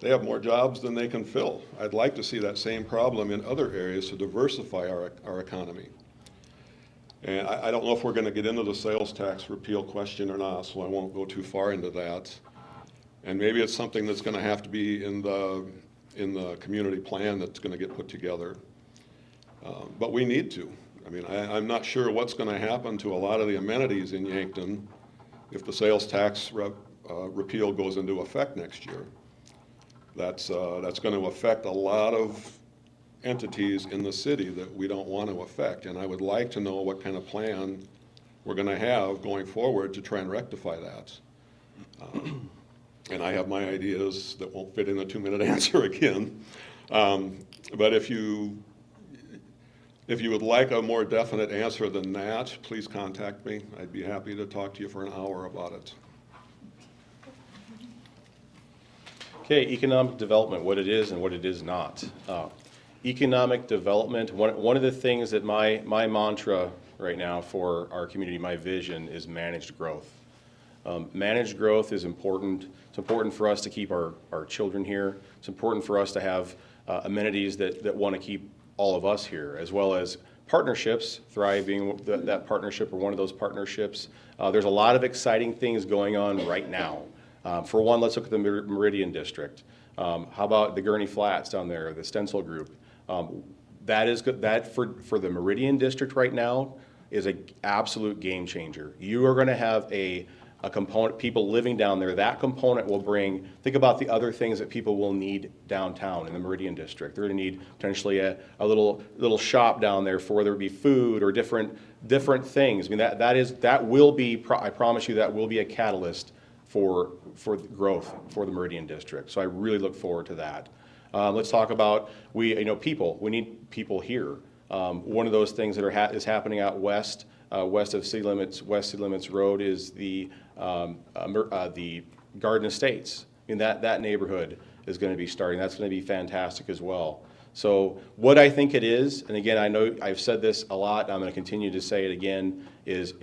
They have more jobs than they can fill. I'd like to see that same problem in other areas to diversify our economy. And I don't know if we're going to get into the sales tax repeal question or not, so I won't go too far into that. And maybe it's something that's going to have to be in the community plan that's going to get put together. But we need to. I mean, I'm not sure what's going to happen to a lot of the amenities in Yankton if the sales tax repeal goes into effect next year. That's going to affect a lot of entities in the city that we don't want to affect. And I would like to know what kind of plan we're going to have going forward to try and rectify that. And I have my ideas that won't fit in a 2-minute answer again. But if you would like a more definite answer than that, please contact me. I'd be happy to talk to you for an hour about it. Okay, economic development, what it is and what it is not. Economic development, one of the things that my mantra right now for our community, my vision, is managed growth. Managed growth is important. It's important for us to keep our children here. It's important for us to have amenities that want to keep all of us here, as well as partnerships, Thrive being that partnership or one of those partnerships. There's a lot of exciting things going on right now. For one, let's look at the Meridian District. How about the Gurney Flats down there, the Stencil Group? That is good. That for the Meridian District right now is an absolute game changer. You are going to have a component, people living down there. That component will bring, think about the other things that people will need downtown in the Meridian District. They're going to need potentially a little shop down there for whether it be food or different things. I mean, that will be, I promise you, that will be a catalyst for growth for the Meridian District. So I really look forward to that. Let's talk about people. We need people here. One of those things that is happening out west of City Limits, West City Limits Road, is the Garden Estates. I mean, that neighborhood is going to be starting. That's going to be fantastic as well. So what I think it is, and again, I know I've said this a lot, and I'm going to continue to say it again, is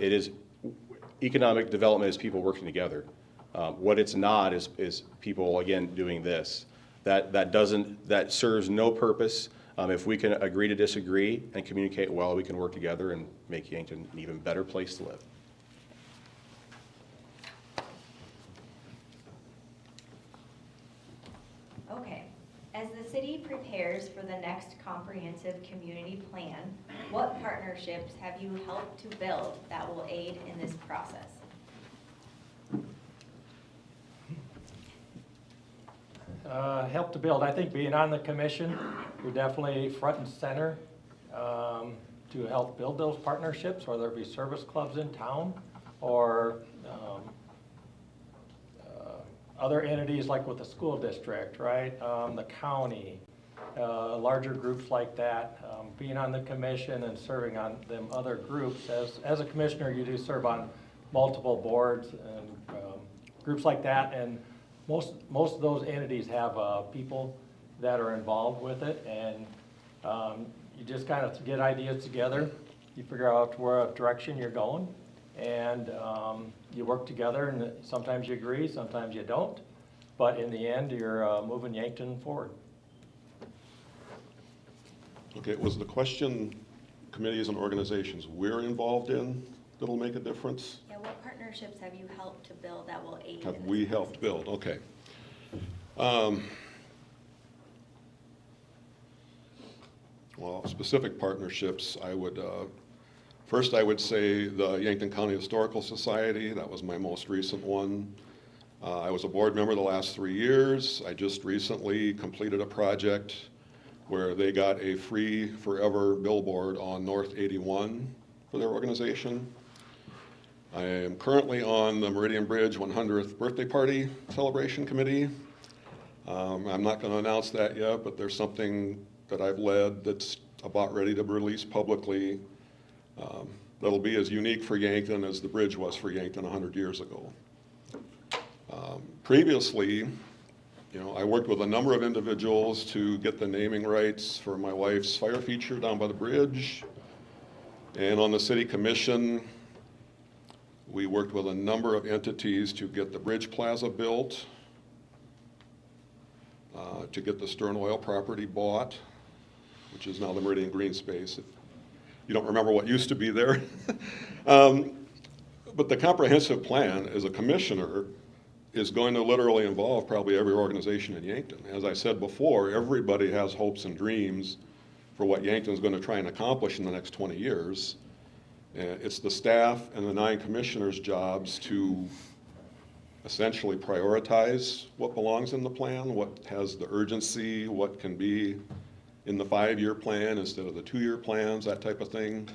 economic development is people working together. What it's not is people, again, doing this. That serves no purpose. If we can agree to disagree and communicate well, we can work together and make Yankton an even better place to live. Okay, as the city prepares for the next comprehensive community plan, what partnerships have you helped to build that will aid in this process? Help to build. I think being on the commission, you're definitely front and center to help build those partnerships, whether it be service clubs in town or other entities like with the school district, right? The county, larger groups like that. Being on the commission and serving on them other groups. As a commissioner, you do serve on multiple boards and groups like that, and most of those entities have people that are involved with it, and you just kind of get ideas together, you figure out what direction you're going, and you work together, and sometimes you agree, sometimes you don't, but in the end, you're moving Yankton forward. Okay, was the question committees and organizations we're involved in that'll make a difference? Yeah, what partnerships have you helped to build that will aid in Have this we process? helped build? Okay. Well, specific partnerships, first I would say the Yankton County Historical Society. That was my most recent one. I was a board member the last 3 years. I just recently completed a project where they got a free forever billboard on North 81 for their organization. I am currently on the Meridian Bridge 100th birthday party celebration committee. I'm not going to announce that yet, but there's something that I've led that's about ready to release publicly that'll be as unique for Yankton as the bridge was for Yankton 100 years ago. Previously, I worked with a number of individuals to get the naming rights for my wife's fire feature down by the bridge. And on the city commission, we worked with a number of entities to get the Bridge Plaza built, to get the Stern Oil property bought, which is now the Meridian Green Space. If you don't remember what used to be there. But the comprehensive plan as a commissioner is going to literally involve probably every organization in Yankton. As I said before, everybody has hopes and dreams for what Yankton's going to try and accomplish in the next 20 years. It's the staff and the 9 commissioners' jobs to essentially prioritize what belongs in the plan, what has the urgency, what can be in the 5-year plan instead of the 2-year plans, that type of thing.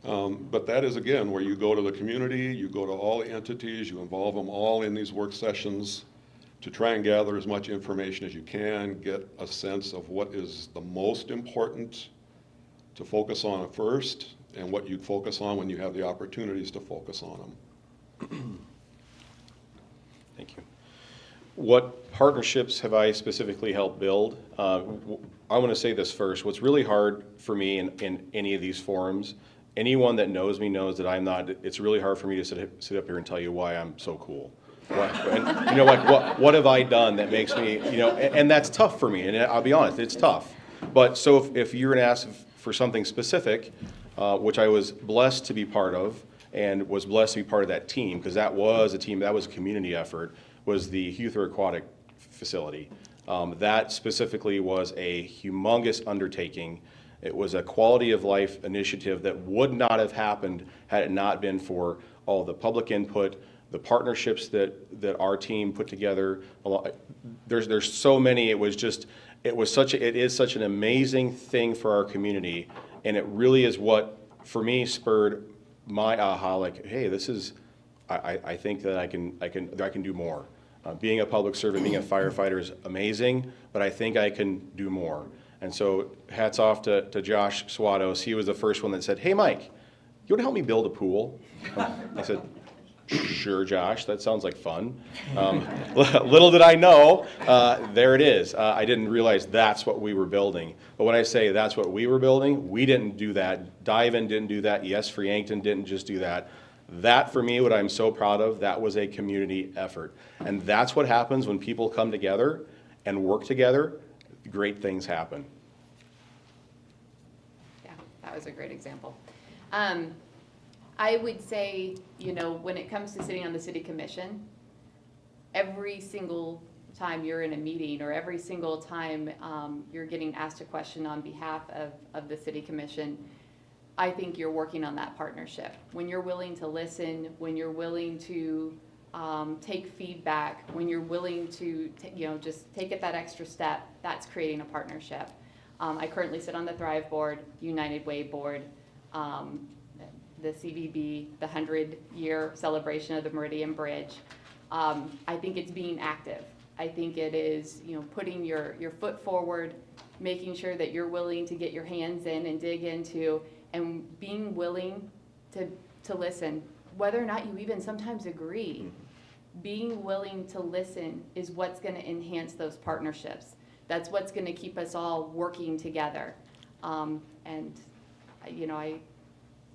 But that is, again, where you go to the community, you go to all the entities, you involve them all in these work sessions to try and gather as much information as you can, get a sense of what is the most important to focus on at first, and what you'd focus on when you have the opportunities to focus on them. Thank you. What partnerships have I specifically helped build? I want to say this first. What's really hard for me in any of these forums, anyone that knows me knows that I'm not, it's really hard for me to sit up here and tell you why I'm so cool. And, like what have I done that makes me, and that's tough for me, and I'll be honest, it's tough. But so if you're going to ask for something specific, which I was blessed to be part of, and was blessed to be part of that team, because that was a team, that was a community effort, was the Huther Aquatic Facility. That specifically was a humongous undertaking. It was a quality of life initiative that would not have happened had it not been for all the public input, the partnerships that our team put together. There's so many. It is such an amazing thing for our community, and it really is what, for me, spurred my aha. Like, hey, this is. I think that I can do more. Being a public servant, being a firefighter is amazing, but I think I can do more. And so hats off to Josh Swados. He was the first one that said, hey, Mike, you want to help me build a pool? I said, sure, Josh, that sounds like fun. Little did I know, there it is. I didn't realize that's what we were building. But when I say that's what we were building, we didn't do that. Dive-In didn't do that. Yes for Yankton didn't just do that. That, for me, what I'm so proud of, that was a community effort. And that's what happens when people come together and work together. Great things happen. Yeah, that was a great example. I would say, when it comes to sitting on the city commission, every single time you're in a meeting or every single time you're getting asked a question on behalf of the city commission, I think you're working on that partnership. When you're willing to listen, when you're willing to take feedback, when you're willing to, just take it that extra step, that's creating a partnership. I currently sit on the Thrive Board, United Way Board, the CVB, the 100-year celebration of the Meridian Bridge. I think it's being active. I think it is, putting your foot forward, making sure that you're willing to get your hands in and dig into, and being willing to listen, whether or not you even sometimes agree. Being willing to listen is what's going to enhance those partnerships. That's what's going to keep us all working together.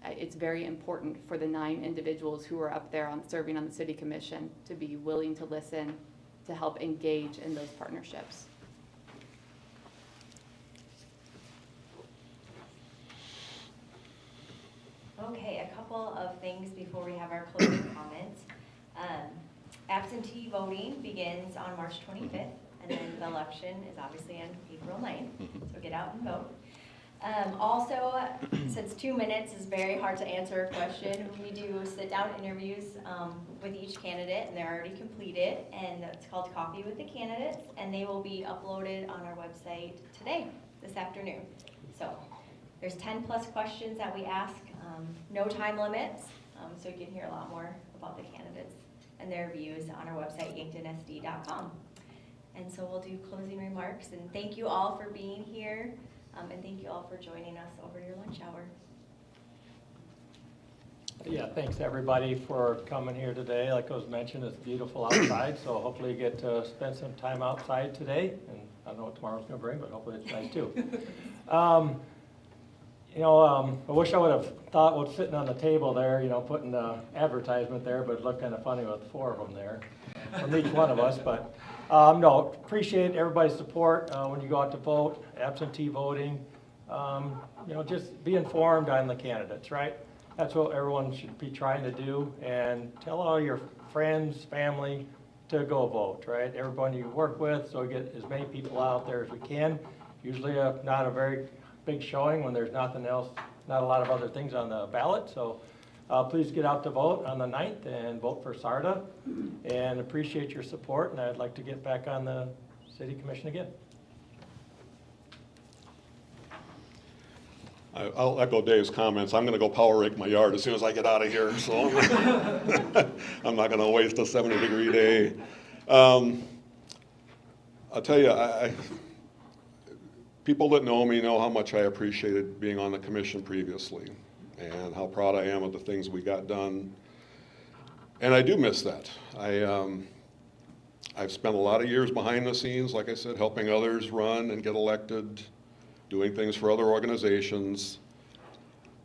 It's very important for the 9 individuals who are up there serving on the city commission to be willing to listen, to help engage in those partnerships. Okay, a couple of things before we have our closing comments. Absentee voting begins on March 25th, and then the election is obviously on April 9th, so get out and vote. Also, since 2 minutes is very hard to answer a question, we do sit-down interviews with each candidate, and they're already completed, and it's called Coffee with the Candidates, and they will be uploaded on our website today, this afternoon. So there's 10 plus questions that we ask, no time limits, so you can hear a lot more about the candidates and their views on our website, yanktonsd.com. And so we'll do closing remarks, and thank you all for being here. And thank you all for joining us over your lunch hour. Yeah, thanks everybody for coming here today. Like was mentioned, it's beautiful outside, so hopefully you get to spend some time outside today. And I don't know what tomorrow's gonna bring, but hopefully it's nice too. I wish I would have thought what's sitting on the table there, putting the advertisement there, but it looked kind of funny with 4 of them there from each one of us. But no, appreciate everybody's support when you go out to vote, absentee voting. Just be informed on the candidates, right? That's what everyone should be trying to do, and tell all your friends, family to go vote, right? Everyone you work with, so we get as many people out there as we can. Usually not a very big showing when there's nothing else, not a lot of other things on the ballot. So please get out to vote on the 9th and vote for SARTA, and appreciate your support, and I'd like to get back on the city commission again. I'll echo Dave's comments. I'm gonna go power rake my yard as soon as I get out of here, so I'm not gonna waste a 70-degree day. I'll tell you, people that know me know how much I appreciated being on the commission previously, and how proud I am of the things we got done. And I do miss that. I've spent a lot of years behind the scenes, like I said, helping others run and get elected, doing things for other organizations.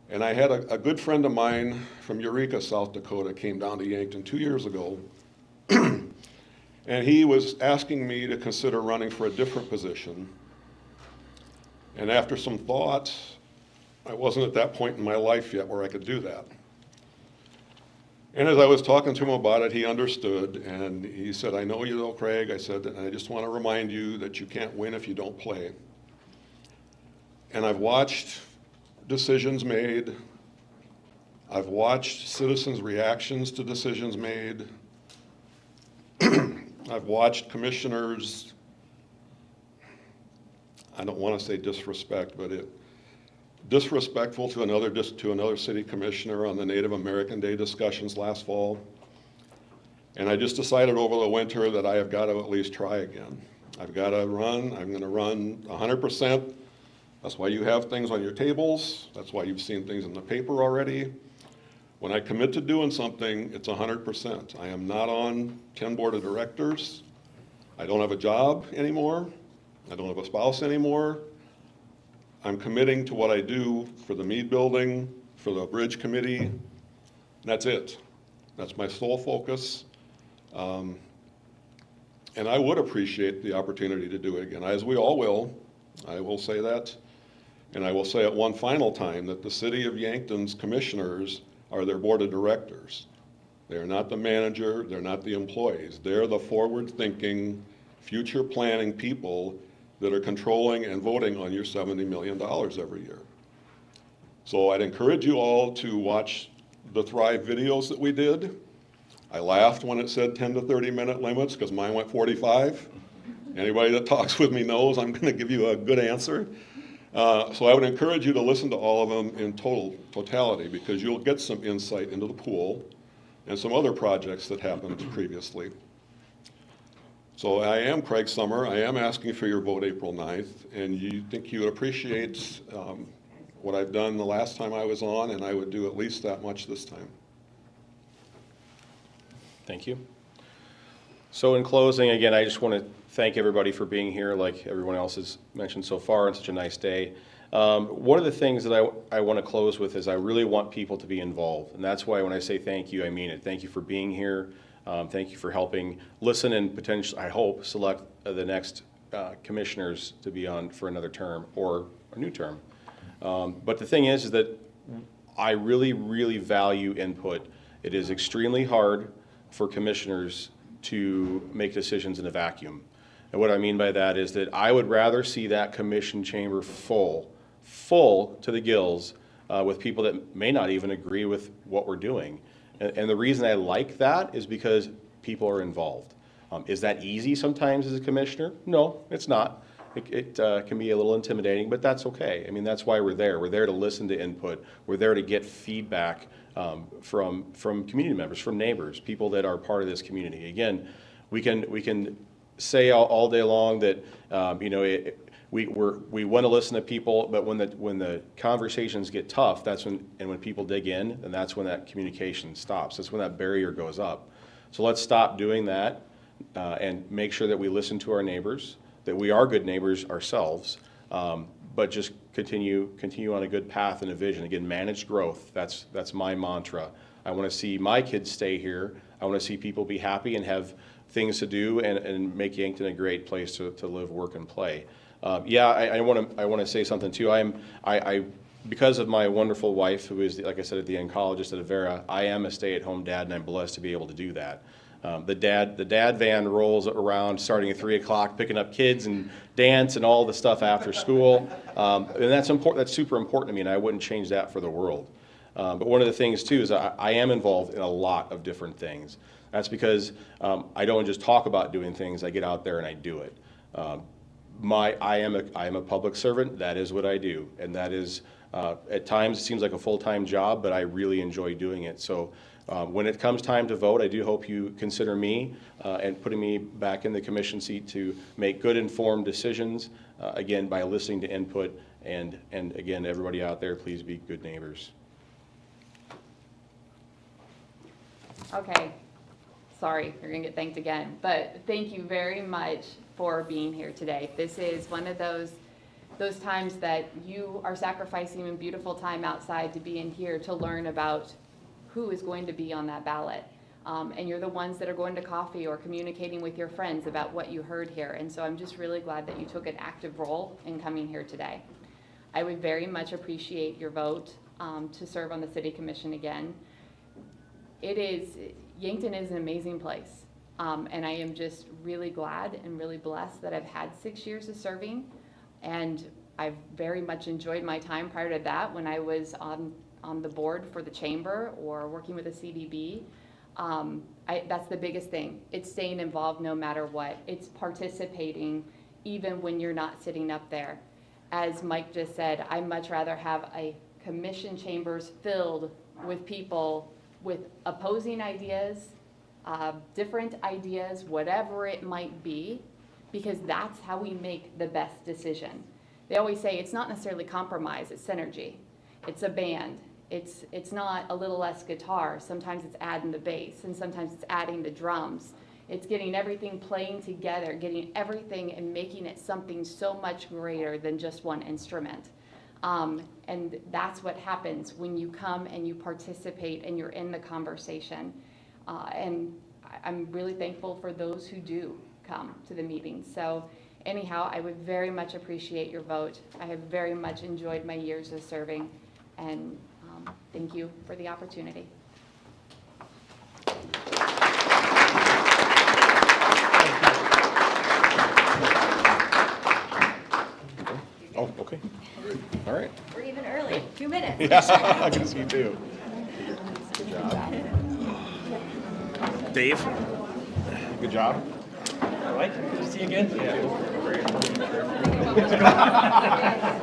And I had a good friend of mine from Eureka, South Dakota, came down to Yankton 2 years ago. And he was asking me to consider running for a different position. And after some thought, I wasn't at that point in my life yet where I could do that. And as I was talking to him about it, he understood, and he said, I know you though, Craig. I said, and I just want to remind you that you can't win if you don't play. And I've watched decisions made. I've watched citizens' reactions to decisions made. I've watched commissioners, I don't want to say disrespect, but disrespectful to another city commissioner on the Native American Day discussions last fall. And I just decided over the winter that I have got to at least try again. I've got to run. I'm going to run 100%. That's why you have things on your tables. That's why you've seen things in the paper already. When I commit to doing something, it's 100%. I am not on 10 board of directors. I don't have a job anymore. I don't have a spouse anymore. I'm committing to what I do for the Mead Building, for the Bridge Committee, and that's it. That's my sole focus. And I would appreciate the opportunity to do it again, as we all will. I will say that. And I will say it one final time, that the City of Yankton's commissioners are their board of directors. They're not the manager, they're not the employees. They're the forward-thinking, future planning people that are controlling and voting on your $70 million every year. So I'd encourage you all to watch the Thrive videos that we did. I laughed when it said 10 to 30-minute limits because mine went 45. Anybody that talks with me knows I'm going to give you a good answer. So I would encourage you to listen to all of them in totality because you'll get some insight into the pool and some other projects that happened previously. So I am Craig Summer. I am asking for your vote April 9th, and you think you would appreciate what I've done the last time I was on, and I would do at least that much this time. Thank you. So in closing, again, I just want to thank everybody for being here, like everyone else has mentioned so far, on such a nice day. One of the things that I want to close with is I really want people to be involved, and that's why when I say thank you, I mean it. Thank you for being here. Thank you for helping listen and potentially, I hope, select the next commissioners to be on for another term or a new term. But the thing is that I really, really value input. It is extremely hard for commissioners to make decisions in a vacuum. And what I mean by that is that I would rather see that commission chamber full to the gills with people that may not even agree with what we're doing. And the reason I like that is because people are involved. Is that easy sometimes as a commissioner? No, it's not. It can be a little intimidating, but that's okay. I mean, that's why we're there. We're there to listen to input. We're there to get feedback from community members, from neighbors, people that are part of this community. Again, we can say all day long that we want to listen to people, but when the conversations get tough, that's when people dig in, and that's when that communication stops. That's when that barrier goes up. So let's stop doing that and make sure that we listen to our neighbors, that we are good neighbors ourselves, but just continue on a good path and a vision. Again, managed growth. That's my mantra. I want to see my kids stay here. I want to see people be happy and have things to do and make Yankton a great place to live, work, and play. I want to say something too. I because of my wonderful wife, who is, like I said, the oncologist at Avera, I am a stay-at-home dad, and I'm blessed to be able to do that. The dad van rolls around starting at 3 o'clock, picking up kids and dance and all the stuff after school, and that's important. That's super important to me, and I wouldn't change that for the world. But one of the things too is I am involved in a lot of different things. That's because I don't just talk about doing things. I get out there and I do it. I am a public servant. That is what I do, and that is at times it seems like a full-time job, but I really enjoy doing it. So when it comes time to vote, I do hope you consider me and putting me back in the commission seat to make good informed decisions. Again, by listening to input, and again, everybody out there, please be good neighbors. Okay, sorry, you're gonna get thanked again, but thank you very much for being here today. This is one of those times that you are sacrificing a beautiful time outside to be in here to learn about who is going to be on that ballot. And you're the ones that are going to coffee or communicating with your friends about what you heard here. And so I'm just really glad that you took an active role in coming here today. I would very much appreciate your vote to serve on the City Commission again. Yankton is an amazing place. And I am just really glad and really blessed that I've had 6 years of serving. And I've very much enjoyed my time prior to that when I was on the board for the chamber or working with the CDB. That's the biggest thing. It's staying involved no matter what. It's participating even when you're not sitting up there. As Mike just said, I'd much rather have a commission chambers filled with people with opposing ideas, different ideas, whatever it might be, because that's how we make the best decision. They always say it's not necessarily compromise, it's synergy. It's a band. It's not a little less guitar. Sometimes it's adding the bass, and sometimes it's adding the drums. It's getting everything playing together, getting everything and making it something so much greater than just one instrument. And that's what happens when you come and you participate and you're in the conversation. And I'm really thankful for those who do come to the meetings. So anyhow, I would very much appreciate your vote. I have very much enjoyed my years of serving, and thank you for the opportunity. Oh, okay. All right. We're even early, 2 minutes. Yeah, I can see you too. Good job. Dave, good job. All right, good to see you again.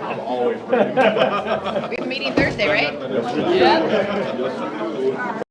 I'm always ready. We have a meeting Thursday, right? Yeah.